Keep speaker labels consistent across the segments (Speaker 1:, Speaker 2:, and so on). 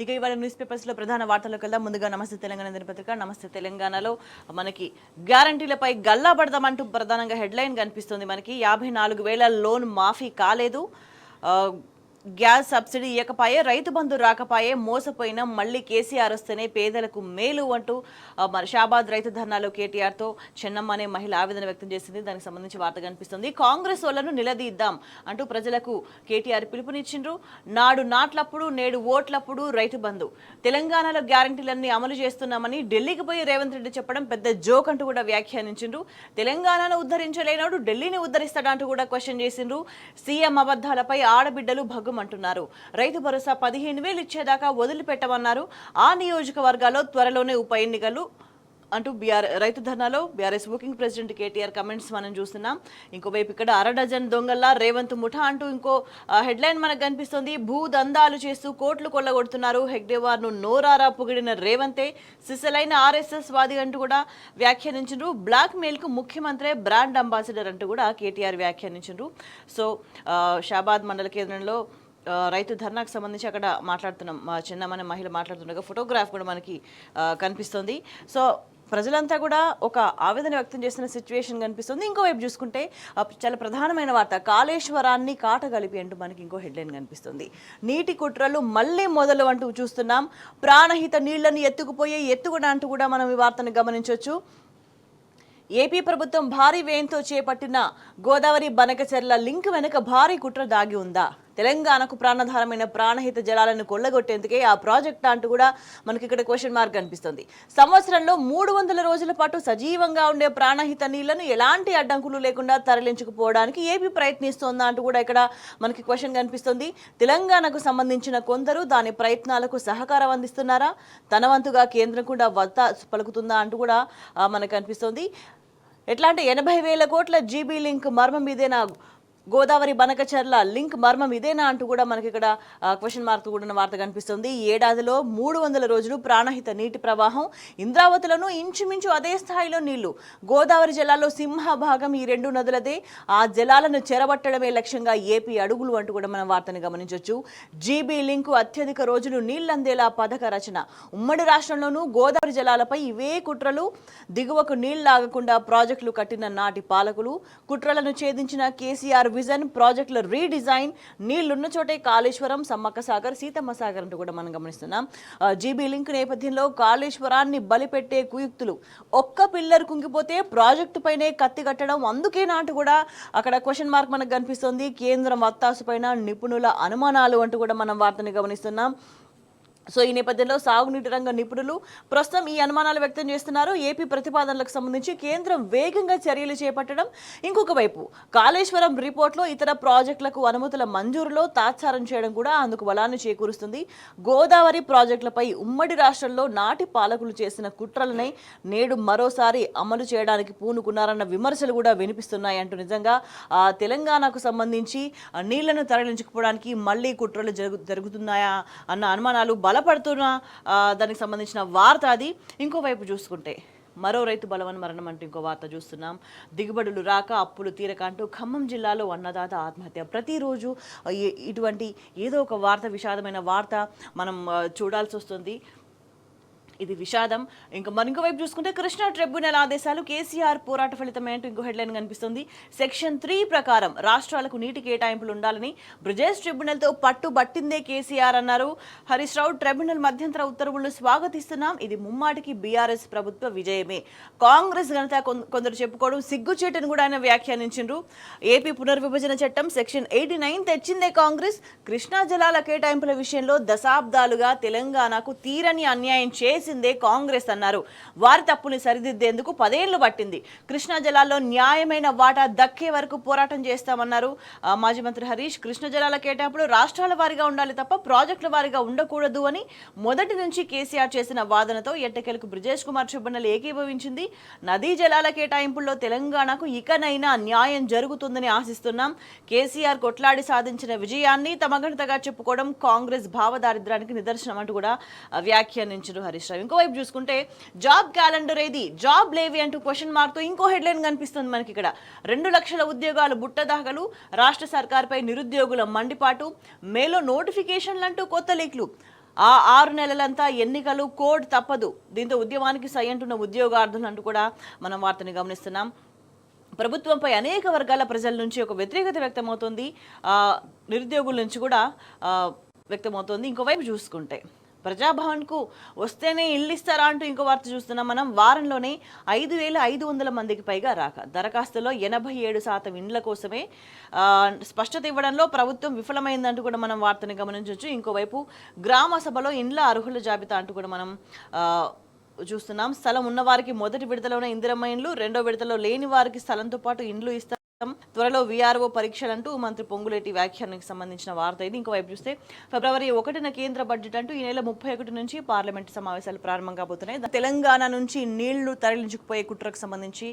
Speaker 1: ఇక ఇవాళ news papers లో ప్రధాన వార్తలకు వెళ్దాం. ముందుగా నమస్తే తెలంగాణ దినపత్రిక. నమస్తే తెలంగాణలో మనకి గ్యారంటీలపై గల్లా పడదామంటూ ప్రధానంగా హెడ్లైన్ కనిపిస్తుంది. మనకి 54,000 లోన్ మాఫీ కాలేదు, గ్యాస్ సబ్సిడీ ఇవ్వకపాయే, రైతు బంధు రాకపాయే, మోసపోయిన మళ్ళీ కేసీఆర్ వస్తేనే పేదలకు మేలు అంటూ మరి షాబాద్ రైతు ధర్నాలో కేటీఆర్తో చెన్నమ్మ అనే మహిళ ఆవేదన వ్యక్తం చేసింది. దానికి సంబంధించి వార్త కనిపిస్తుంది. కాంగ్రెస్ వాళ్ళను నిలదీద్దాం అంటూ ప్రజలకు కేటీఆర్ పిలుపునిచ్చిండ్రు. నాడు నాట్లప్పుడు నేడు ఓట్లప్పుడు రైతు బంధు, తెలంగాణలో గ్యారంటీలన్నీ అమలు చేస్తున్నామని ఢిల్లీకి పోయి రేవంత్ రెడ్డి చెప్పడం పెద్ద జోక్ అంటూ కూడా వ్యాఖ్యానించిండ్రు. తెలంగాణను ఉద్ధరించలేనాడు ఢిల్లీని ఉద్ధరిస్తాడంటూ కూడా క్వశ్చన్ చేసిండ్రు. సీఎం అబద్ధాలపై ఆడబిడ్డలు అంటున్నారు. రైతు భరోసా 15,000 ఇచ్చేదాకా వదిలిపెట్టమన్నారు. ఆ నియోజకవర్గాల్లో త్వరలోనే ఉప ఎన్నికలు అంటూ రైతు ధర్నాలో BRS working president KTR comments మనం చూస్తున్నాం. ఇంకోవైపు ఇక్కడ అరడజన్ దొంగల్లా రేవంత్ ముఠా అంటూ ఇంకో హెడ్లైన్ మనకు కనిపిస్తుంది. భూదందాలు చేస్తూ కోట్లు కొల్లగొడుతున్నారు. హెగ్డేవార్ ను నోరారా పొగిడిన రేవంతే సిసలైన ఆర్ఎస్ఎస్ వాది అంటూ కూడా వ్యాఖ్యానించారు. బ్లాక్ మెయిల్ కు ముఖ్యమంత్రి బ్రాండ్ అంబాసిడర్ అంటూ కూడా కేటీఆర్ వ్యాఖ్యానించారు. సో షాబాద్ మండల కేంద్రంలో రైతు ధర్నాకు సంబంధించి అక్కడ మాట్లాడుతున్నాం. చిన్నమనే మహిళ మాట్లాడుతుండగా ఫోటోగ్రాఫ్ కూడా మనకి కనిపిస్తుంది. సో ప్రజలంతా కూడా ఒక ఆవేదన వ్యక్తం చేసిన సిచ్యువేషన్ కనిపిస్తుంది. ఇంకోవైపు చూసుకుంటే చాలా ప్రధానమైన వార్త, కాళేశ్వరాన్ని కాటగలిపి అంటూ మనకి ఇంకో హెడ్లైన్ కనిపిస్తుంది. నీటి కుట్రలు మళ్ళీ మొదలు అంటూ చూస్తున్నాం. ప్రాణహిత నీళ్లను ఎత్తుకుపోయే ఎత్తుకుడ అంటూ కూడా మనం ఈ వార్తను గమనించవచ్చు. ఏపీ ప్రభుత్వం భారీ వ్యయంతో చేపట్టిన గోదావరి బనకచెర్ల లింక్ వెనుక భారీ కుట్ర దాగి ఉందా? తెలంగాణకు ప్రాణధారమైన ప్రాణహిత జలాలను కొల్లగొట్టేందుకే ఆ ప్రాజెక్ట్ అంటూ కూడా మనకి ఇక్కడ క్వశ్చన్ మార్క్ కనిపిస్తుంది. సంవత్సరంలో 300 రోజుల పాటు సజీవంగా ఉండే ప్రాణహిత నీళ్లను ఎలాంటి అడ్డంకులు లేకుండా తరలించుకుపోవడానికి ఏపీ ప్రయత్నిస్తోందా అంటూ కూడా ఇక్కడ మనకి క్వశ్చన్ కనిపిస్తుంది. తెలంగాణకు సంబంధించిన కొందరు దాని ప్రయత్నాలకు సహకారం అందిస్తున్నారా? తన వంతుగా కేంద్రం కూడా వత్త పలుకుతుందా అంటూ కూడా మనకు కనిపిస్తుంది. ఎట్లా అంటే 80,000 కోట్ల జీబీ లింక్ మర్మం ఇదేనా, గోదావరి బనకచెర్ల లింక్ మర్మం ఇదేనా అంటూ కూడా మనకి ఇక్కడ క్వశ్చన్ మార్క్ కూడిన వార్త కనిపిస్తుంది. ఏడాదిలో 300 రోజులు ప్రాణహిత నీటి ప్రవాహం, ఇంద్రావతిలోనూ ఇంచుమించు అదే స్థాయిలో నీళ్లు. గోదావరి జలాల్లో సింహభాగం ఈ రెండు నదులదే. ఆ జలాలను చెరబట్టడమే లక్ష్యంగా ఏపీ అడుగులు అంటూ కూడా మనం వార్తను గమనించవచ్చు. జీబీ లింకు అత్యధిక రోజులు నీళ్లందేలా పథక రచన. ఉమ్మడి రాష్ట్రంలోనూ గోదావరి జలాలపై ఇవే కుట్రలు. దిగువకు నీళ్లాగకుండా ప్రాజెక్టులు కట్టిన నాటి పాలకులు, కుట్రలను ఛేదించిన కేసీఆర్ విజన్, ప్రాజెక్టుల రీడిజైన్, నీళ్లున్న చోటే కాళేశ్వరం, సమ్మక్క సాగర్, సీతమ్మ సాగర్ అంటూ కూడా మనం గమనిస్తున్నాం. జీబీ లింక్ నేపథ్యంలో కాళేశ్వరాన్ని బలిపెట్టే కుయుక్తులు. ఒక్క పిల్లర్ కుంగిపోతే ప్రాజెక్టు పైనే కత్తి కట్టడం అందుకేనా అంటూ కూడా అక్కడ క్వశ్చన్ మార్క్ మనకు కనిపిస్తుంది. కేంద్రం వత్తాసు పైన నిపుణుల అనుమానాలు అంటూ కూడా మనం వార్తని గమనిస్తున్నాం. సో ఈ నేపథ్యంలో సాగునీటి రంగ నిపుణులు ప్రస్తుతం ఈ అనుమానాలు వ్యక్తం చేస్తున్నారు. ఏపీ ప్రతిపాదనలకు సంబంధించి కేంద్రం వేగంగా చర్యలు చేపట్టడం, ఇంకొక వైపు కాళేశ్వరం రిపోర్ట్లో ఇతర ప్రాజెక్టులకు అనుమతుల మంజూరులో తాత్సారం చేయడం కూడా అందుకు బలాన్ని చేకూరుస్తుంది. గోదావరి ప్రాజెక్టులపై ఉమ్మడి రాష్ట్రంలో నాటి పాలకులు చేసిన కుట్రలనే నేడు మరోసారి అమలు చేయడానికి పూనుకున్నారన్న విమర్శలు కూడా వినిపిస్తున్నాయి అంటూ నిజంగా తెలంగాణకు సంబంధించి నీళ్లను తరలించుకుపోవడానికి మళ్ళీ కుట్రలు జరుగుతున్నాయా అన్న అనుమానాలు బలపడుతున్న దానికి సంబంధించిన వార్త అది. ఇంకోవైపు చూసుకుంటే మరో రైతు బలవన్ మరణం అంటూ ఇంకో వార్త చూస్తున్నాం. దిగుబడులు రాక అప్పులు తీరక అంటూ ఖమ్మం జిల్లాలో అన్నదాత ఆత్మహత్య. ప్రతిరోజు ఇటువంటి ఏదో ఒక వార్త, విషాదమైన వార్త మనం చూడాల్సి వస్తుంది. ఇది విషాదం. ఇంకో వైపు చూసుకుంటే కృష్ణా ట్రిబ్యునల్ ఆదేశాలు కేసీఆర్ పోరాట ఫలితమే అంటూ ఇంకో హెడ్లైన్ కనిపిస్తుంది. సెక్షన్ 3 ప్రకారం రాష్ట్రాలకు నీటి కేటాయింపులు ఉండాలని బ్రిజేష్ ట్రిబ్యునల్తో పట్టుబట్టిందే కేసీఆర్ అన్నారు హరీష్ రావు. ట్రిబ్యునల్ మధ్యంతర ఉత్తర్వులు స్వాగతిస్తున్నాం. ఇది ముమ్మాటికి బీఆర్ఎస్ ప్రభుత్వ విజయమే. కాంగ్రెస్ ఘనత కొందరు చెప్పుకోవడం సిగ్గుచేటని కూడా ఆయన వ్యాఖ్యానించారు. ఏపీ పునర్విభజన చట్టం సెక్షన్ 89 తెచ్చిందే కాంగ్రెస్. కృష్ణా జలాల కేటాయింపుల విషయంలో దశాబ్దాలుగా తెలంగాణకు తీరని అన్యాయం చేసిందే కాంగ్రెస్ అన్నారు. వారి తప్పుని సరిదిద్దేందుకు 10 ఏళ్లు పట్టింది. కృష్ణా జలాల్లో న్యాయమైన వాటా దక్కే వరకు పోరాటం చేస్తామన్నారు మాజీ మంత్రి హరీష్. కృష్ణా జలాల కేటాయింపులు రాష్ట్రాల వారీగా ఉండాలి తప్ప ప్రాజెక్టుల వారీగా ఉండకూడదు అని మొదటి నుంచి కేసీఆర్ చేసిన వాదనతో ఎట్టకేలకు బ్రిజేష్ కుమార్ ట్రిబ్యునల్ ఏకీభవించింది. నదీ జలాల కేటాయింపుల్లో తెలంగాణకు ఇకనైనా న్యాయం జరుగుతుందని ఆశిస్తున్నాం. కేసీఆర్ కొట్లాడి సాధించిన విజయాన్ని తమ ఘనతగా చెప్పుకోవడం కాంగ్రెస్ భావదారిద్రానికి నిదర్శనం అంటూ కూడా వ్యాఖ్యానించారు హరీష్ రావు. ఇంకోవైపు చూసుకుంటే జాబ్ క్యాలెండర్ ఏది, జాబ్ లేవి అంటూ క్వశ్చన్ మార్క్ తో ఇంకో హెడ్లైన్ కనిపిస్తుంది మనకి ఇక్కడ. 2 లక్షల ఉద్యోగాలు బుట్టదాగలు, రాష్ట్ర సర్కార్పై నిరుద్యోగుల మండిపాటు, మేలో నోటిఫికేషన్లు అంటూ కొత్త లీక్లు. ఆ 6 నెలలంతా ఎన్నికలు కోడ్ తప్పదు. దీంతో ఉద్యమానికి సై అంటున్న ఉద్యోగార్థులు అంటూ కూడా మనం వార్తని గమనిస్తున్నాం. ప్రభుత్వంపై అనేక వర్గాల ప్రజల నుంచి ఒక వ్యతిరేకత వ్యక్తమవుతుంది. నిరుద్యోగుల నుంచి కూడా వ్యక్తమవుతుంది. ఇంకోవైపు చూసుకుంటే ప్రజాభవన్కు వస్తేనే ఇల్లు ఇస్తారా అంటూ ఇంకో వార్త చూస్తున్నాం మనం. వారంలోనే 5,500 మందికి పైగా రాక దరఖాస్తులో 87% ఇండ్ల కోసమే స్పష్టత ఇవ్వడంలో ప్రభుత్వం విఫలమైందంటూ కూడా మనం వార్తని గమనించవచ్చు. ఇంకోవైపు గ్రామ సభలో ఇండ్ల అర్హుల జాబితా అంటూ కూడా మనం చూస్తున్నాం. స్థలం ఉన్న వారికి మొదటి విడతలోనే ఇందిరమ్మ ఇండ్లు, రెండో విడతలో లేని వారికి స్థలంతో పాటు ఇండ్లు ఇస్తారు. త్వరలో వీఆర్ఓ పరీక్షలంటూ మంత్రి పొంగులేటి వ్యాఖ్యానానికి సంబంధించిన వార్త ఇది. ఇంకోవైపు చూస్తే ఫిబ్రవరి 1న కేంద్ర బడ్జెట్ అంటూ ఈ నెల 31 నుంచి పార్లమెంట్ సమావేశాలు ప్రారంభం కాబోతున్నాయి. తెలంగాణ నుంచి నీళ్లు తరలించుకుపోయే కుట్రకు సంబంధించి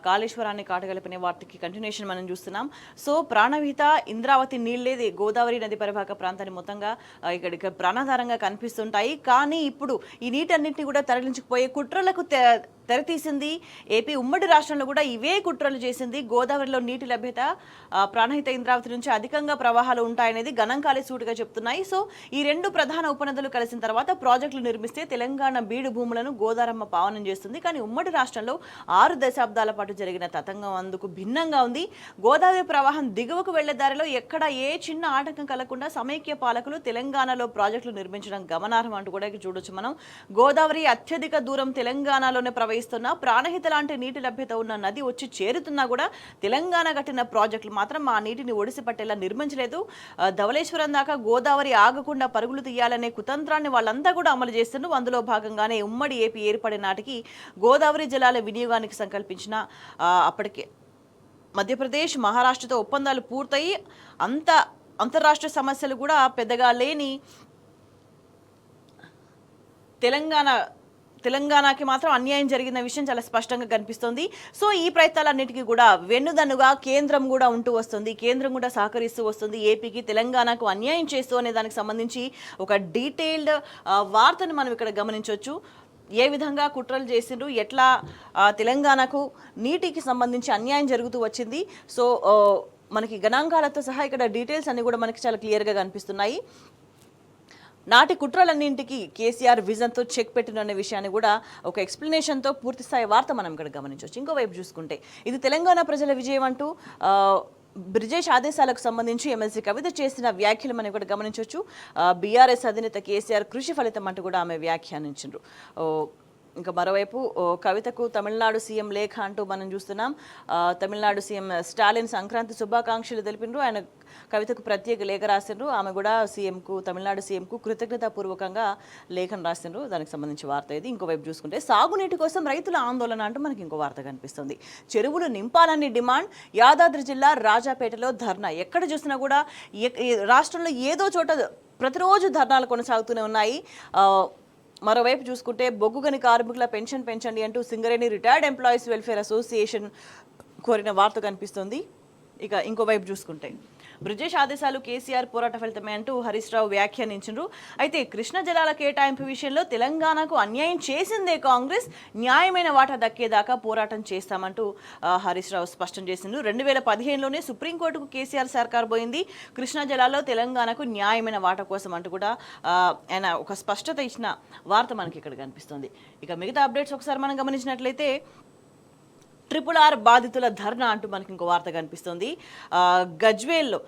Speaker 1: కాళేశ్వరాన్ని కాటగలిపిన వార్తకి కంటిన్యూషన్ మనం చూస్తున్నాం. సో ప్రాణహిత ఇంద్రావతి నీళ్లేది గోదావరి నది పరివాహక ప్రాంతాన్ని మొత్తంగా ఇక్కడ ప్రాణాధారంగా కనిపిస్తుంటాయి. కానీ ఇప్పుడు ఈ నీటన్నింటినీ కూడా తరలించుకుపోయే కుట్రలకు తెరతీసింది ఏపీ. ఉమ్మడి రాష్ట్రంలో కూడా ఇవే కుట్రలు చేసింది. గోదావరిలో నీటి లభ్యత ప్రాణహిత ఇంద్రావతి నుంచి అధికంగా ప్రవాహాలు ఉంటాయనేది గణాంకాలే సూటిగా చెప్తున్నాయి. సో ఈ రెండు ప్రధాన ఉపనదులు కలిసిన తర్వాత ప్రాజెక్టులు నిర్మిస్తే తెలంగాణ బీడు భూములను గోదారమ్మ పావనం చేస్తుంది. కానీ ఉమ్మడి రాష్ట్రంలో 6 దశాబ్దాల పాటు జరిగిన తతంగం అందుకు భిన్నంగా ఉంది. గోదావరి ప్రవాహం దిగువకు వెళ్లే దారిలో ఎక్కడ ఏ చిన్న ఆటంకం కలగకుండా సమైక్య పాలకులు తెలంగాణలో ప్రాజెక్టులు నిర్మించడం గమనార్హం అంటూ కూడా చూడొచ్చు మనం. గోదావరి అత్యధిక దూరం తెలంగాణలోనే ప్రవహిస్తున్న ప్రాణహిత లాంటి నీటి లభ్యత ఉన్న నది వచ్చి చేరుతున్నా కూడా తెలంగాణ కట్టిన ప్రాజెక్టులు మాత్రం ఆ నీటిని ఒడిసి పట్టేలా నిర్మించలేదు. ధవళేశ్వరం దాకా గోదావరి ఆగకుండా పరుగులు తీయాలనే కుతంత్రాన్ని వాళ్ళంతా కూడా అమలు చేస్తున్నారు. అందులో భాగంగానే ఉమ్మడి ఏపీ ఏర్పడే నాటికి గోదావరి జలాల వినియోగానికి సంకల్పించిన అప్పటికే మధ్యప్రదేశ్, మహారాష్ట్రతో ఒప్పందాలు పూర్తయి అంతర్రాష్ట్ర సమస్యలు కూడా పెద్దగా లేని తెలంగాణకి మాత్రం అన్యాయం జరిగిన విషయం చాలా స్పష్టంగా కనిపిస్తోంది. సో ఈ ప్రయత్నాలన్నిటికీ కూడా వెన్నుదన్నుగా కేంద్రం కూడా ఉంటూ వస్తుంది. కేంద్రం కూడా సహకరిస్తూ వస్తుంది. ఏపీకి తెలంగాణకు అన్యాయం చేస్తూ అనే దానికి సంబంధించి ఒక డీటెయిల్డ్ వార్తను మనం ఇక్కడ గమనించవచ్చు. ఏ విధంగా కుట్రలు చేసిండ్రు, ఎట్లా తెలంగాణకు నీటికి సంబంధించి అన్యాయం జరుగుతూ వచ్చింది. సో మనకి గణాంకాలతో సహా ఇక్కడ డీటెయిల్స్ అన్ని కూడా మనకి చాలా క్లియర్గా కనిపిస్తున్నాయి. నాటి కుట్రలన్నింటికి కేసీఆర్ విజన్తో చెక్ పెట్టిన విషయాన్ని కూడా ఒక ఎక్స్ప్లెనేషన్తో పూర్తిస్థాయి వార్త మనం ఇక్కడ గమనించవచ్చు. ఇంకోవైపు చూసుకుంటే ఇది తెలంగాణ ప్రజల విజయం అంటూ బ్రిజేష్ ఆదేశాలకు సంబంధించి ఎమ్మెల్సీ కవిత చేసిన వ్యాఖ్యలు మనం కూడా గమనించవచ్చు. బీఆర్ఎస్ అధినేత కేసీఆర్ కృషి ఫలితం అంటూ కూడా ఆమె వ్యాఖ్యానించారు. ఇంకా మరోవైపు కవితకు తమిళనాడు సీఎం లేఖ అంటూ మనం చూస్తున్నాం. తమిళనాడు సీఎం స్టాలిన్ సంక్రాంతి శుభాకాంక్షలు తెలిపినారు. ఆయన కవితకు ప్రత్యేక లేఖ రాసిండ్రు. ఆమె కూడా తమిళనాడు సీఎంకు కృతజ్ఞతాపూర్వకంగా లేఖను రాసిండ్రు. దానికి సంబంధించి వార్త ఇది. ఇంకోవైపు చూసుకుంటే సాగునీటి కోసం రైతుల ఆందోళన అంటూ మనకి ఇంకో వార్త కనిపిస్తుంది. చెరువులు నింపాలని డిమాండ్. యాదాద్రి జిల్లా రాజాపేటలో ధర్నా. ఎక్కడ చూసినా కూడా రాష్ట్రంలో ఏదో చోట ప్రతిరోజు ధర్నాలు కొనసాగుతూనే ఉన్నాయి. మరోవైపు చూసుకుంటే బొగ్గుగని కార్మికుల పెన్షన్ పెంచండి అంటూ Singareni retired employees welfare association కోరిన వార్త కనిపిస్తుంది. ఇక ఇంకోవైపు చూసుకుంటే బ్రిజేష్ ఆదేశాలు కేసీఆర్ పోరాట ఫలితమే అంటూ హరీష్ రావు వ్యాఖ్యానించారు. అయితే కృష్ణా జలాల కేటాయింపు విషయంలో తెలంగాణకు అన్యాయం చేసిందే కాంగ్రెస్, న్యాయమైన వాటా దక్కేదాకా పోరాటం చేస్తామంటూ హరీష్ రావు స్పష్టం చేసిండ్రు. 2015లోనే సుప్రీంకోర్టుకు కేసీఆర్ సర్కార్ పోయింది. కృష్ణా జలాల్లో తెలంగాణకు న్యాయమైన వాటా కోసం అంటూ కూడా ఆయన ఒక స్పష్టత ఇచ్చిన వార్త మనకి ఇక్కడ కనిపిస్తుంది. ఇక మిగతా అప్డేట్స్ ఒకసారి మనం గమనించినట్లయితే RRR బాధితుల ధర్నా అంటూ మనకి ఇంకో వార్త కనిపిస్తుంది. గజ్వేల్లో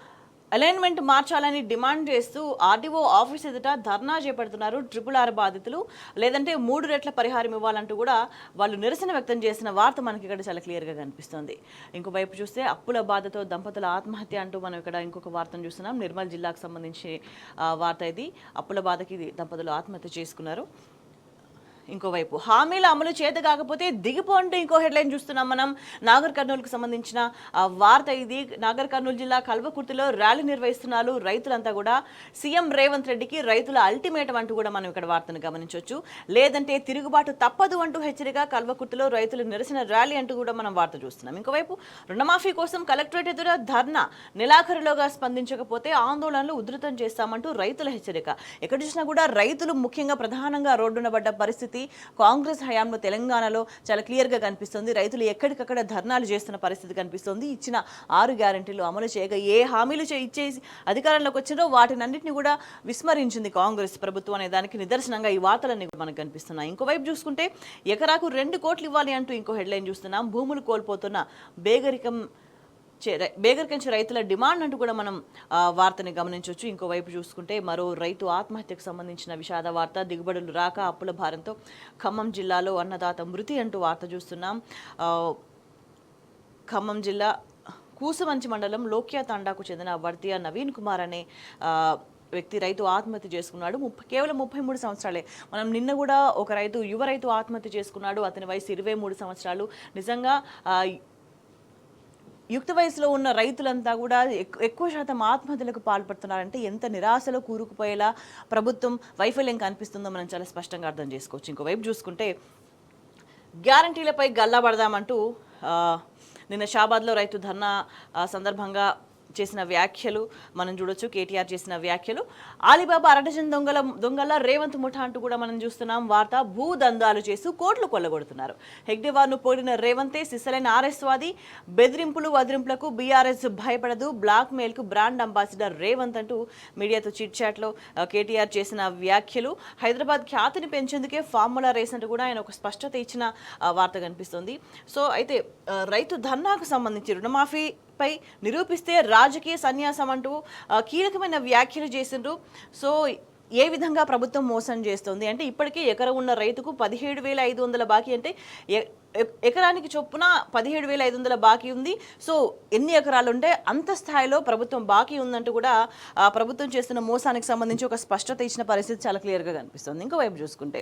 Speaker 1: అలైన్మెంట్ మార్చాలని డిమాండ్ చేస్తూ ఆర్డీఓ ఆఫీస్ ఎదుట ధర్నా చేపడుతున్నారు RRR బాధితులు. లేదంటే 3 రెట్ల పరిహారం ఇవ్వాలంటూ కూడా వాళ్ళు నిరసన వ్యక్తం చేసిన వార్త మనకి ఇక్కడ చాలా క్లియర్గా కనిపిస్తుంది. ఇంకోవైపు చూస్తే అప్పుల బాధతో దంపతుల ఆత్మహత్య అంటూ మనం ఇక్కడ ఇంకొక వార్తను చూస్తున్నాం. నిర్మల్ జిల్లాకు సంబంధించి వార్త ఇది. అప్పుల బాధకి దంపతులు ఆత్మహత్య చేసుకున్నారు. ఇంకోవైపు హామీల అమలు చేత కాకపోతే దిగిపోంటూ ఇంకో హెడ్లైన్ చూస్తున్నాం మనం. నాగర్ కర్నూలుకు సంబంధించిన వార్త ఇది. నాగర్ కర్నూలు జిల్లా కల్వకుర్తిలో ర్యాలీ నిర్వహిస్తున్నారు రైతులంతా కూడా. సీఎం రేవంత్ రెడ్డికి రైతుల అల్టిమేటం అంటూ కూడా మనం ఇక్కడ వార్తను గమనించవచ్చు. లేదంటే తిరుగుబాటు తప్పదు అంటూ హెచ్చరిక. కల్వకుర్తిలో రైతులు నిరసన ర్యాలీ అంటూ కూడా మనం వార్త చూస్తున్నాం. ఇంకోవైపు రుణమాఫీ కోసం కలెక్టరేట్ ఎదుట ధర్నా. నెలాఖరులోగా స్పందించకపోతే ఆందోళనలు ఉధృతం చేస్తామంటూ రైతుల హెచ్చరిక. ఎక్కడ చూసినా కూడా రైతులు ముఖ్యంగా ప్రధానంగా రోడ్డున పడ్డ పరిస్థితి పరిస్థితి కాంగ్రెస్ హయాంలో తెలంగాణలో చాలా క్లియర్గా కనిపిస్తుంది. రైతులు ఎక్కడికక్కడ ధర్నాలు చేస్తున్న పరిస్థితి కనిపిస్తుంది. ఇచ్చిన 6 గ్యారెంటీలు అమలు చేయగా ఏ హామీలు ఇచ్చేసి అధికారంలోకి వచ్చినో వాటినన్నింటినీ కూడా విస్మరించింది కాంగ్రెస్ ప్రభుత్వం అనే దానికి నిదర్శనంగా ఈ వార్తలన్నీ మనకు కనిపిస్తున్నాయి. ఇంకోవైపు చూసుకుంటే ఎకరాకు 2 కోట్లు ఇవ్వాలి అంటూ ఇంకో హెడ్లైన్ చూస్తున్నాం. భూములు కోల్పోతున్న బేగరికంచే రైతుల డిమాండ్ అంటూ కూడా మనం వార్తని గమనించవచ్చు. ఇంకోవైపు చూసుకుంటే మరో రైతు ఆత్మహత్యకు సంబంధించిన విషాద వార్త. దిగుబడులు రాక అప్పుల భారంతో ఖమ్మం జిల్లాలో అన్నదాత మృతి అంటూ వార్త చూస్తున్నాం. ఖమ్మం జిల్లా కూసమంచి మండలం లోక్యా తాండాకు చెందిన వర్దియా నవీన్ కుమార్ అనే వ్యక్తి రైతు ఆత్మహత్య చేసుకున్నాడు. కేవలం 33 సంవత్సరాలే. మనం నిన్న కూడా ఒక యువ రైతు ఆత్మహత్య చేసుకున్నాడు. అతని వయసు 23 సంవత్సరాలు. నిజంగా యుక్త వయసులో ఉన్న రైతులంతా కూడా ఎక్కువ శాతం ఆత్మహత్యలకు పాల్పడుతున్నారంటే ఎంత నిరాశలో కూరుకుపోయేలా ప్రభుత్వం వైఫల్యం కనిపిస్తుందో మనం చాలా స్పష్టంగా అర్థం చేసుకోవచ్చు. ఇంకోవైపు చూసుకుంటే గ్యారంటీలపై గల్లా పడదామంటూ నిన్న షాబాద్లో రైతు ధర్నా సందర్భంగా చేసిన వ్యాఖ్యలు మనం చూడొచ్చు. కేటీఆర్ చేసిన వ్యాఖ్యలు. ఆలీబాబా అరడజన్ దొంగల రేవంత్ ముఠా అంటూ కూడా మనం చూస్తున్నాం వార్త. భూదందాలు చేస్తూ కోట్లు కొల్లగొడుతున్నారు. హెగ్డేవార్ను పోడిన రేవంతే సిసలైన ఆర్ఎస్ వాది. బెదిరింపులు వదిరింపులకు బీఆర్ఎస్ భయపడదు. బ్లాక్ మెయిల్ కు బ్రాండ్ అంబాసిడర్ రేవంత్ అంటూ మీడియాతో చిట్ చాట్ లో కేటీఆర్ చేసిన వ్యాఖ్యలు. హైదరాబాద్ ఖ్యాతిని పెంచేందుకే ఫార్ములా రేస్ అంటూ కూడా ఆయన ఒక స్పష్టత ఇచ్చిన వార్త కనిపిస్తుంది. సో అయితే రైతు ధర్నాకు సంబంధించి రుణమాఫీ పై నిరూపిస్తే రాజకీయ సన్యాసం అంటూ కీలకమైన వ్యాఖ్యలు చేసిండ్రు. సో ఏ విధంగా ప్రభుత్వం మోసం చేస్తుంది అంటే ఇప్పటికే ఎకరం ఉన్న రైతుకు 17,500 బాకీ అంటే ఎకరానికి చొప్పున 17,500 బాకీ ఉంది. సో ఎన్ని ఎకరాలు ఉంటే అంత స్థాయిలో ప్రభుత్వం బాకీ ఉందంటూ కూడా ప్రభుత్వం చేస్తున్న మోసానికి సంబంధించి ఒక స్పష్టత ఇచ్చిన పరిస్థితి చాలా క్లియర్గా కనిపిస్తుంది. ఇంకోవైపు చూసుకుంటే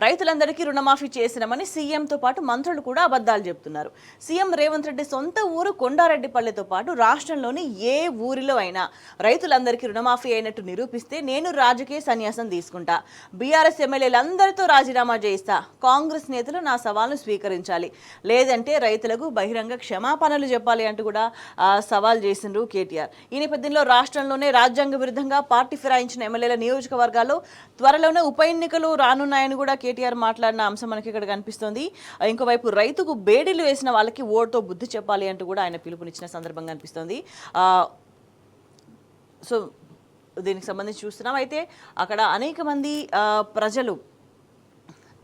Speaker 1: రైతులందరికీ రుణమాఫీ చేసినామని సీఎంతో పాటు మంత్రులు కూడా అబద్ధాలు చెప్తున్నారు. సీఎం రేవంత్ రెడ్డి సొంత ఊరు కొండారెడ్డిపల్లెతో పాటు రాష్ట్రంలోని ఏ ఊరిలో అయినా రైతులందరికీ రుణమాఫీ అయినట్టు నిరూపిస్తే నేను రాజకీయ సన్యాసం తీసుకుంటా. బీఆర్ఎస్ ఎమ్మెల్యేలందరితో రాజీనామా చేయిస్తా. కాంగ్రెస్ నేతలు నా సవాల్ను స్వీకరించాలి, లేదంటే రైతులకు బహిరంగ క్షమాపణలు చెప్పాలి అంటూ కూడా సవాల్ చేసిండ్రు కేటీఆర్. ఈ నేపథ్యంలో రాష్ట్రంలోనే రాజ్యాంగ విరుద్ధంగా పార్టీ ఫిరాయించిన ఎమ్మెల్యేల నియోజకవర్గాల్లో త్వరలోనే ఉప ఎన్నికలు రానున్నాయని కూడా కేటీఆర్ మాట్లాడిన అంశం మనకి ఇక్కడ కనిపిస్తోంది. ఇంకోవైపు రైతుకు బేడీలు వేసిన వాళ్ళకి ఓటుతో బుద్ధి చెప్పాలి అంటూ కూడా ఆయన పిలుపునిచ్చిన సందర్భంగా కనిపిస్తోంది. సో దీనికి సంబంధించి చూస్తున్నాం. అయితే అక్కడ అనేక మంది ప్రజలు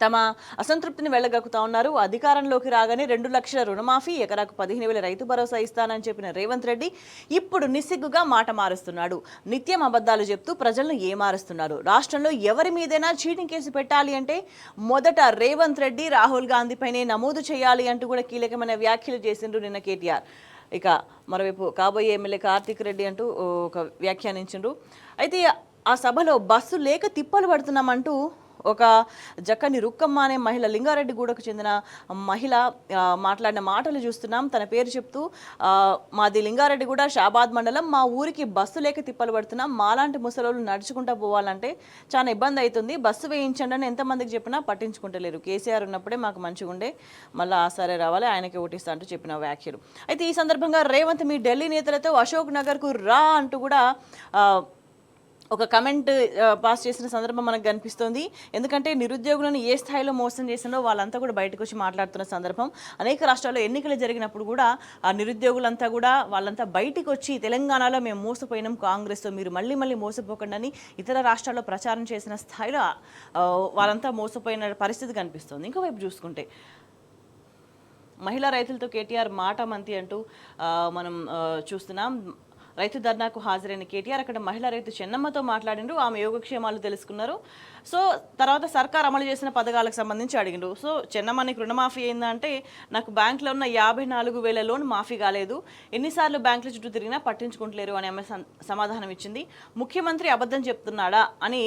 Speaker 1: తమ అసంతృప్తిని వెళ్ళగక్కుతా ఉన్నారు. అధికారంలోకి రాగానే 2 లక్షల రుణమాఫీ, ఎకరాకు 15,000 రైతు భరోసా ఇస్తానని చెప్పిన రేవంత్ రెడ్డి ఇప్పుడు నిస్సిగ్గుగా మాట మారుస్తున్నాడు. నిత్యం అబద్ధాలు చెప్తూ ప్రజలను ఏమారుస్తున్నారు. రాష్ట్రంలో ఎవరి మీదైనా చీటింగ్ కేసు పెట్టాలి అంటే మొదట రేవంత్ రెడ్డి, రాహుల్ గాంధీపైనే నమోదు చేయాలి అంటూ కూడా కీలకమైన వ్యాఖ్యలు చేసిండ్రు నిన్న కేటీఆర్. ఇక మరోవైపు కాబోయే ఎమ్మెల్యే కార్తిక్ రెడ్డి అంటూ ఒక వ్యాఖ్యానించిండ్రు. అయితే ఆ సభలో బస్సు లేక తిప్పలు పడుతున్నామంటూ ఒక జక్కని రుక్కమ్మ అనే మహిళ, లింగారెడ్డిగూడకు చెందిన మహిళ మాట్లాడిన మాటలు చూస్తున్నాం. తన పేరు చెప్తూ మాది లింగారెడ్డిగూడ షాబాద్ మండలం, మా ఊరికి బస్సు లేక తిప్పలు పడుతున్నాం. మాలాంటి ముసలోళ్ళు నడుచుకుంటూ పోవాలంటే చాలా ఇబ్బంది అవుతుంది. బస్సు వేయించండి అని ఎంతమందికి చెప్పినా పట్టించుకుంటలేరు. కేసీఆర్ ఉన్నప్పుడే మాకు మంచిగా ఉండే, మళ్ళీ ఆసారే రావాలి, ఆయనకి ఓటిస్తా అంటూ చెప్పిన వ్యాఖ్యలు. అయితే ఈ సందర్భంగా రేవంత్ మీ ఢిల్లీ నేతలతో అశోక్ నగర్కు రా అంటూ కూడా ఒక కమెంట్ పాస్ చేసిన సందర్భం మనకు కనిపిస్తోంది. ఎందుకంటే నిరుద్యోగులను ఏ స్థాయిలో మోసం చేసిందో వాళ్ళంతా కూడా బయటకు వచ్చి మాట్లాడుతున్న సందర్భం. అనేక రాష్ట్రాల్లో ఎన్నికలు జరిగినప్పుడు కూడా ఆ నిరుద్యోగులంతా కూడా వాళ్ళంతా బయటకు వచ్చి తెలంగాణలో మేము మోసపోయినాం కాంగ్రెస్తో, మీరు మళ్ళీ మోసపోకండి అని ఇతర రాష్ట్రాల్లో ప్రచారం చేసిన స్థాయిలో వాళ్ళంతా మోసపోయిన పరిస్థితి కనిపిస్తుంది. ఇంకోవైపు చూసుకుంటే మహిళా రైతులతో కేటీఆర్ మాట మంతి అంటూ మనం చూస్తున్నాం. రైతు ధర్నాకు హాజరైన కేటీఆర్ అక్కడ మహిళా రైతు చెన్నమ్మతో మాట్లాడిండ్రు. ఆమె యోగక్షేమాలు తెలుసుకున్నారు. సో తర్వాత సర్కార్ అమలు చేసిన పథకాలకు సంబంధించి అడిగిండ్రు. సో చెన్నమ్మ నీకు రుణమాఫీ అయిందంటే నాకు బ్యాంకులో ఉన్న 54,000 లోన్ మాఫీ కాలేదు, ఎన్నిసార్లు బ్యాంకుల చుట్టూ తిరిగినా పట్టించుకుంటలేరు అని ఆమె సమాధానం ఇచ్చింది. ముఖ్యమంత్రి అబద్ధం చెప్తున్నాడా అని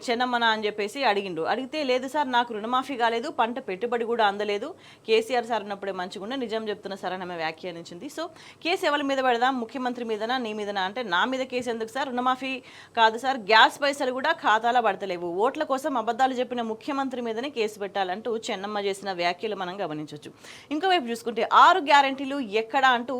Speaker 1: చెన్నమ్మన అని చెప్పేసి అడిగిండ్రు. అడిగితే లేదు సార్ నాకు రుణమాఫీ కాలేదు, పంట పెట్టుబడి కూడా అందలేదు, కేసీఆర్ సార్ ఉన్నప్పుడే మంచిగా నిజం చెప్తున్న సార్ అని ఆమె వ్యాఖ్యానించింది. సో కేసు ఎవరి మీద పెడదాం, ముఖ్యమంత్రి ముఖ్యమంత్రి మీదనా నీ మీదనా అంటే నా మీద కేసు ఎందుకు సార్, రుణమాఫీ కాదు సార్, గ్యాస్ పైసలు కూడా ఖాతాలో పడతలేవు, ఓట్ల కోసం అబద్ధాలు చెప్పిన ముఖ్యమంత్రి మీదనే కేసు పెట్టాలంటూ చెన్నమ్మ చేసిన వ్యాఖ్యలు మనం గమనించవచ్చు. ఇంకోవైపు చూసుకుంటే 6 గ్యారెంటీలు ఎక్కడ అంటూ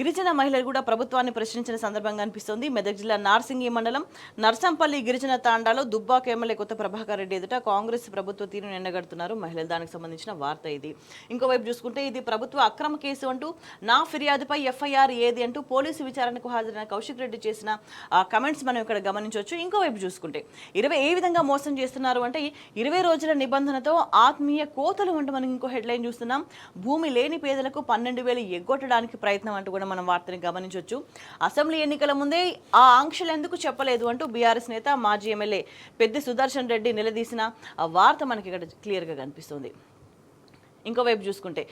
Speaker 1: గిరిజన మహిళలు కూడా ప్రభుత్వాన్ని ప్రశ్నించిన సందర్భంగా అనిపిస్తుంది. మెదక్ జిల్లా నార్సింగి మండలం నర్సంపల్లి గిరిజన తాండాలో దుబ్బాక ఎమ్మెల్యే కొత్త ప్రభాకర్ రెడ్డి ఎదుట కాంగ్రెస్ ప్రభుత్వ తీరును ఎండగడుతున్నారు మహిళలు. దానికి సంబంధించిన వార్త ఇది. ఇంకోవైపు చూసుకుంటే ఇది ప్రభుత్వ అక్రమ కేసు అంటూ నా ఫిర్యాదుపై ఎఫ్ఐఆర్ ఏది అంటూ పోలీసు విచారణకు హాజరైన కౌశిక్ రెడ్డి చేసిన కమెంట్స్ మనం ఇక్కడ గమనించవచ్చు. ఇంకోవైపు చూసుకుంటే ఏ విధంగా మోసం చేస్తున్నారు అంటే 20 రోజుల నిబంధనతో ఆత్మీయ కోతలు అంటూ మనం ఇంకో హెడ్లైన్ చూస్తున్నాం. భూమి లేని పేదలకు 12,000 ఎగ్గొట్టడానికి ప్రయత్నం అంటూ కూడా మనం వార్తని గమనించవచ్చు. అసెంబ్లీ ఎన్నికల ముందే ఆ ఆంక్షలు ఎందుకు చెప్పలేదు అంటూ బీఆర్ఎస్ నేత మాజీ ఎమ్మెల్యే పెద్ది సుదర్శన్ రెడ్డి నిలదీసిన వార్త మనకి ఇక్కడ క్లియర్గా కనిపిస్తుంది. ఇంకోవైపు చూసుకుంటే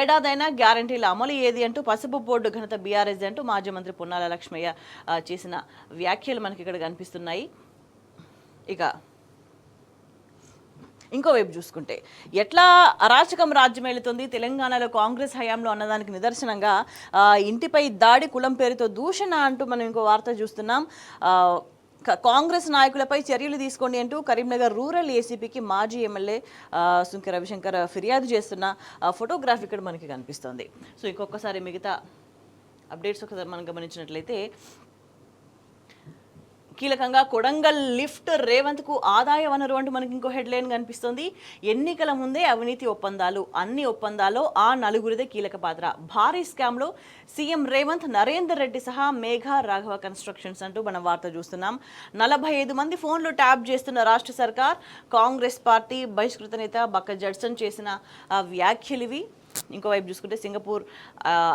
Speaker 1: ఏడాదైనా గ్యారంటీల అమలు ఏది అంటూ పసుపు బోర్డు ఘనత బీఆర్ఎస్ అంటూ మాజీ మంత్రి పొన్నాల లక్ష్మయ్య చేసిన వ్యాఖ్యలు మనకి ఇక్కడ కనిపిస్తున్నాయి. ఇక ఇంకోవైపు చూసుకుంటే ఎట్లా అరాచకం రాజ్యం వెళుతుంది తెలంగాణలో కాంగ్రెస్ హయాంలో అన్నదానికి నిదర్శనంగా ఇంటిపై దాడి, కులం పేరుతో దూషణ అంటూ మనం ఇంకో వార్త చూస్తున్నాం. కాంగ్రెస్ నాయకులపై చర్యలు తీసుకోండి అంటూ కరీంనగర్ రూరల్ ఏసీపీకి మాజీ ఎమ్మెల్యే సుంకె రవిశంకర్ ఫిర్యాదు చేస్తున్న ఫోటోగ్రాఫ్ ఇక్కడ మనకి కనిపిస్తుంది. సో ఇంకొకసారి మిగతా అప్డేట్స్ ఒకసారి మనం గమనించినట్లయితే కీలకంగా కొడంగల్ లిఫ్ట్ రేవంత్కు ఆదాయ వనరు అంటూ మనకి ఇంకో హెడ్లైన్ కనిపిస్తుంది. ఎన్నికల ముందే అవినీతి ఒప్పందాలు, అన్ని ఒప్పందాల్లో ఆ నలుగురిదే కీలక పాత్ర. భారీ స్కామ్లో సీఎం రేవంత్, నరేందర్ రెడ్డి సహా మేఘా రాఘవ కన్స్ట్రక్షన్స్ అంటూ మనం వార్త చూస్తున్నాం. 45 మంది ఫోన్లు ట్యాప్ చేస్తున్న రాష్ట్ర సర్కార్. కాంగ్రెస్ పార్టీ బహిష్కృత నేత బక్క జడ్సన్ చేసిన వ్యాఖ్యలు ఇవి. ఇంకోవైపు చూసుకుంటే సింగపూర్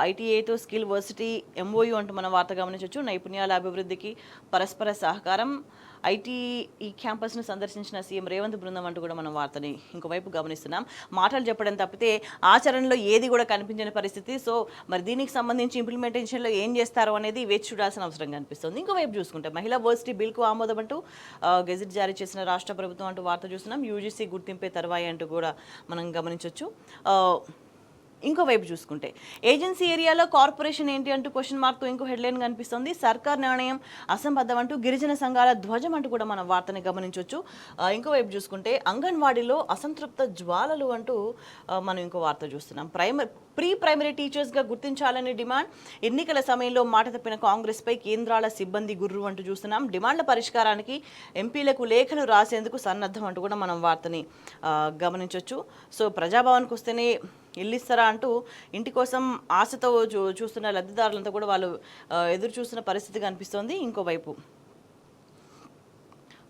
Speaker 1: ఐటీఐతో స్కిల్ వర్సిటీ ఎంఓయూ అంటూ మనం వార్త గమనించవచ్చు. నైపుణ్యాల అభివృద్ధికి పరస్పర సహకారం. ఐటీఈ క్యాంపస్ను సందర్శించిన సీఎం రేవంత్ బృందం అంటూ కూడా మనం వార్తని ఇంకోవైపు గమనిస్తున్నాం. మాటలు చెప్పడం తప్పితే ఆచరణలో ఏది కూడా కనిపించని పరిస్థితి. సో మరి దీనికి సంబంధించి ఇంప్లిమెంటేషన్లో ఏం చేస్తారో అనేది వేచి చూడాల్సిన అవసరం కనిపిస్తుంది. ఇంకోవైపు చూసుకుంటే మహిళా వర్సిటీ బిల్కు ఆమోదం అంటూ గెజిట్ జారీ చేసిన రాష్ట్ర ప్రభుత్వం అంటూ వార్త చూస్తున్నాం. యూజీసీ గుర్తింపే తర్వాయి అంటూ కూడా మనం గమనించవచ్చు. ఇంకోవైపు చూసుకుంటే ఏజెన్సీ ఏరియాలో కార్పొరేషన్ ఏంటి అంటూ క్వశ్చన్ మార్క్తో ఇంకో హెడ్లైన్ కనిపిస్తుంది. సర్కార్ నిర్ణయం అసంబద్ధం అంటూ గిరిజన సంఘాల ధ్వజం అంటూ కూడా మనం వార్తని గమనించవచ్చు. ఇంకోవైపు చూసుకుంటే అంగన్వాడీలో అసంతృప్త జ్వాలలు అంటూ మనం ఇంకో వార్త చూస్తున్నాం. ప్రీ ప్రైమరీ టీచర్స్గా గుర్తించాలని డిమాండ్. ఎన్నికల సమయంలో మాట తప్పిన కాంగ్రెస్పై కేంద్రాల సిబ్బంది గుర్రు అంటూ చూస్తున్నాం. డిమాండ్ల పరిష్కారానికి ఎంపీలకు లేఖలు రాసేందుకు సన్నద్ధం అంటూ కూడా మనం వార్తని గమనించవచ్చు. సో ప్రజాభవన్కి వస్తేనే ఇల్లు ఇస్తారా అంటూ ఇంటి కోసం ఆశతో చూస్తున్న లబ్ధిదారులంతా కూడా వాళ్ళు ఎదురు చూస్తున్న పరిస్థితి కనిపిస్తోంది. ఇంకోవైపు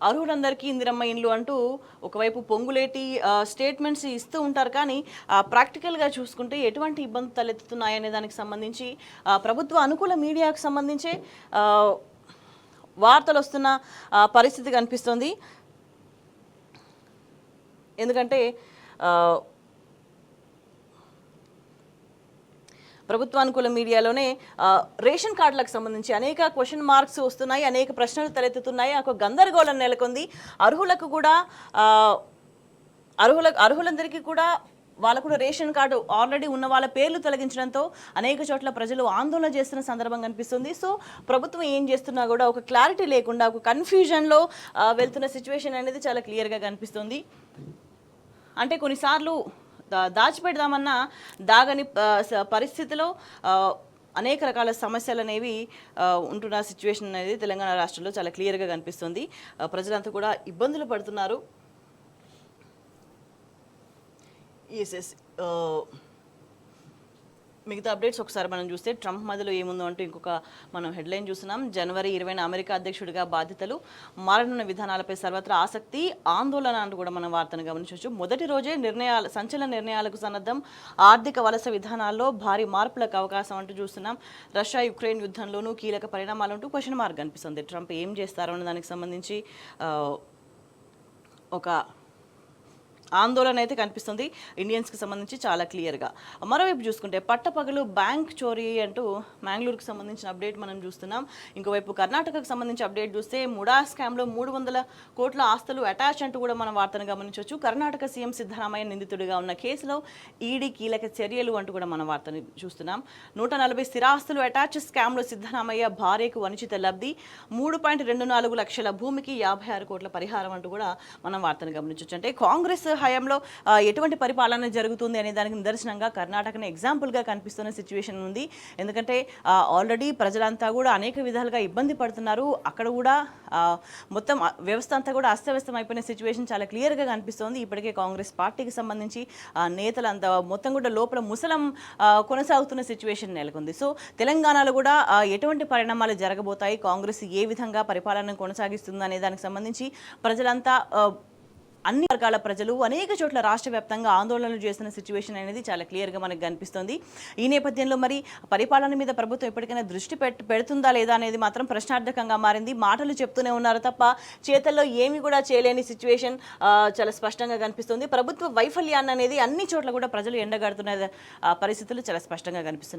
Speaker 1: అర్హులందరికీ ఇందిరమ్మ ఇండ్లు అంటూ ఒకవైపు పొంగులేటి స్టేట్మెంట్స్ ఇస్తూ ఉంటారు, కానీ ప్రాక్టికల్గా చూసుకుంటే ఎటువంటి ఇబ్బందులు తలెత్తుతున్నాయనే దానికి సంబంధించి ప్రభుత్వ అనుకూల మీడియాకు సంబంధించే వార్తలు వస్తున్న పరిస్థితి కనిపిస్తుంది. ఎందుకంటే ప్రభుత్వానుకూల మీడియాలోనే రేషన్ కార్డులకు సంబంధించి అనేక క్వశ్చన్ మార్క్స్ వస్తున్నాయి, అనేక ప్రశ్నలు తలెత్తుతున్నాయి, ఒక గందరగోళం నెలకొంది. అర్హులకు కూడా అర్హులందరికీ కూడా వాళ్ళకు కూడా రేషన్ కార్డు ఆల్రెడీ ఉన్న వాళ్ళ పేర్లు తొలగించడంతో అనేక చోట్ల ప్రజలు ఆందోళన చేస్తున్న సందర్భం కనిపిస్తుంది. సో ప్రభుత్వం ఏం చేస్తున్నా కూడా ఒక క్లారిటీ లేకుండా ఒక కన్ఫ్యూజన్లో వెళ్తున్న సిచ్యువేషన్ అనేది చాలా క్లియర్గా కనిపిస్తుంది. అంటే కొన్నిసార్లు దాచిపెడదామన్న దాగని పరిస్థితిలో అనేక రకాల సమస్యలు అనేవి ఉంటున్న సిచ్యువేషన్ అనేది తెలంగాణ రాష్ట్రంలో చాలా క్లియర్గా కనిపిస్తుంది. ప్రజలంతా కూడా ఇబ్బందులు పడుతున్నారు. ఎస్ మిగతా అప్డేట్స్ ఒకసారి మనం చూస్తే ట్రంప్ మధ్యలో ఏముందో అంటూ ఇంకొక మనం హెడ్లైన్ చూస్తున్నాం. జనవరి 20న అమెరికా అధ్యక్షుడిగా బాధ్యతలు, మారనున్న విధానాలపై సర్వత్రా ఆసక్తి, ఆందోళన అంటూ కూడా మనం వార్తను గమనించవచ్చు. మొదటి రోజే సంచలన నిర్ణయాలకు సన్నద్ధం, ఆర్థిక వలస విధానాల్లో భారీ మార్పులకు అవకాశం అంటూ చూస్తున్నాం. రష్యా యుక్రెయిన్ యుద్ధంలోనూ కీలక పరిణామాలు అంటూ క్వశ్చన్ మార్క్ కనిపిస్తుంది. ట్రంప్ ఏం చేస్తారో అనే దానికి సంబంధించి ఒక ఆందోళన అయితే కనిపిస్తుంది ఇండియన్స్కి సంబంధించి చాలా క్లియర్గా. మరోవైపు చూసుకుంటే పట్టపగలు బ్యాంక్ చోరీ అంటూ మ్యాంగ్లూరుకి సంబంధించిన అప్డేట్ మనం చూస్తున్నాం. ఇంకోవైపు కర్ణాటకకు సంబంధించి అప్డేట్ చూస్తే ముడా స్కామ్లో 300 కోట్ల ఆస్తులు అటాచ్ అంటూ కూడా మనం వార్తను గమనించవచ్చు. కర్ణాటక సీఎం సిద్ధరామయ్య నిందితుడిగా ఉన్న కేసులో ఈడీ కీలక చర్యలు అంటూ కూడా మనం వార్తను చూస్తున్నాం. 140 స్థిరాస్తులు అటాచ్ స్కామ్లో సిద్ధరామయ్య భార్యకు వనిచిత లబ్ధి, 3.24 లక్షల భూమికి 56 కోట్ల పరిహారం అంటూ కూడా మనం వార్తను గమనించవచ్చు. అంటే కాంగ్రెస్ హయాంలో ఎటువంటి పరిపాలన జరుగుతుంది అనే దానికి నిదర్శనంగా కర్ణాటకను ఎగ్జాంపుల్గా కనిపిస్తున్న సిచ్యువేషన్ ఉంది. ఎందుకంటే ఆల్రెడీ ప్రజలంతా కూడా అనేక విధాలుగా ఇబ్బంది పడుతున్నారు. అక్కడ కూడా మొత్తం వ్యవస్థ అంతా కూడా అస్తవ్యస్తం అయిపోయిన సిచ్యువేషన్ చాలా క్లియర్గా కనిపిస్తోంది. ఇప్పటికే కాంగ్రెస్ పార్టీకి సంబంధించి నేతలంతా మొత్తం కూడా లోపల ముసలం కొనసాగుతున్న సిచ్యువేషన్ నెలకొంది. సో తెలంగాణలో కూడా ఎటువంటి పరిణామాలు జరగబోతాయి, కాంగ్రెస్ ఏ విధంగా పరిపాలన కొనసాగిస్తుంది అనే దానికి సంబంధించి ప్రజలంతా అన్ని వర్గాల ప్రజలు అనేక చోట్ల రాష్ట్ర వ్యాప్తంగా ఆందోళనలు చేస్తున్న సిచ్యువేషన్ అనేది చాలా క్లియర్గా మనకు కనిపిస్తుంది. ఈ నేపథ్యంలో మరి పరిపాలన మీద ప్రభుత్వం ఎప్పటికైనా దృష్టి పెడుతుందా లేదా అనేది మాత్రం ప్రశ్నార్థకంగా మారింది. మాటలు చెప్తూనే ఉన్నారు తప్ప చేతల్లో ఏమి కూడా చేయలేని సిచ్యువేషన్ చాలా స్పష్టంగా కనిపిస్తుంది. ప్రభుత్వ వైఫల్యాన్ని అనేది అన్ని చోట్ల కూడా ప్రజలు ఎండగడుతున్న పరిస్థితులు చాలా స్పష్టంగా కనిపిస్తున్నాయి.